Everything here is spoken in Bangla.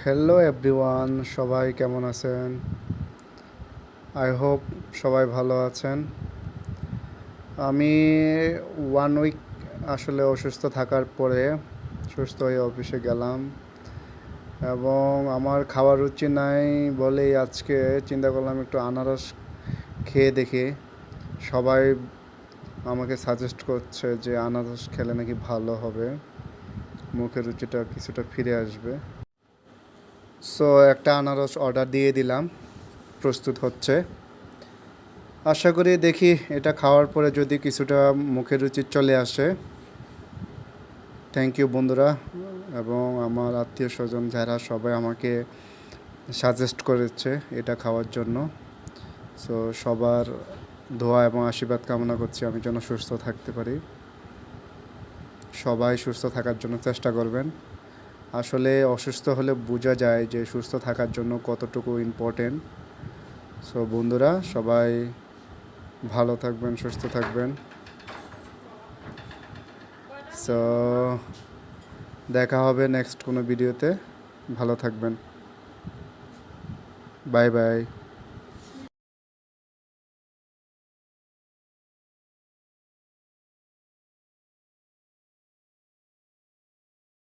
হ্যালো এভরিওয়ান, সবাই কেমন আছেন? আই হোপ সবাই ভালো আছেন। আমি 1 উইক আসলে অসুস্থ থাকার পরে সুস্থ হয়ে অফিসে গেলাম এবং আমার খাওয়ার রুচি নাই বলেই আজকে চিন্তা করলাম একটু আনারস খেয়ে দেখি। সবাই আমাকে সাজেস্ট করছে যে আনারস খেলে নাকি ভালো হবে, মুখের রুচিটা কিছুটা ফিরে আসবে। সো একটা আনারস অর্ডার দিয়ে দিলাম, প্রস্তুত হচ্ছে। আশা করি দেখি এটা খাওয়ার পরে যদি কিছুটা মুখের রুচি চলে আসে। থ্যাংক ইউ বন্ধুরা এবং আমার আত্মীয় স্বজন যারা সবাই আমাকে সাজেস্ট করেছে এটা খাওয়ার জন্য। সো সবার দোয়া এবং আশীর্বাদ কামনা করছি আমি যেন সুস্থ থাকতে পারি। সবাই সুস্থ থাকার জন্য চেষ্টা করবেন। আসলে অসুস্থ হলে বোঝা যায় যে সুস্থ থাকার জন্য কতটুকু ইম্পর্টেন্ট। সো বন্ধুরা সবাই ভালো থাকবেন, সুস্থ থাকবেন। সো দেখা হবে নেক্সট কোনো ভিডিওতে। ভালো থাকবেন। Bye bye.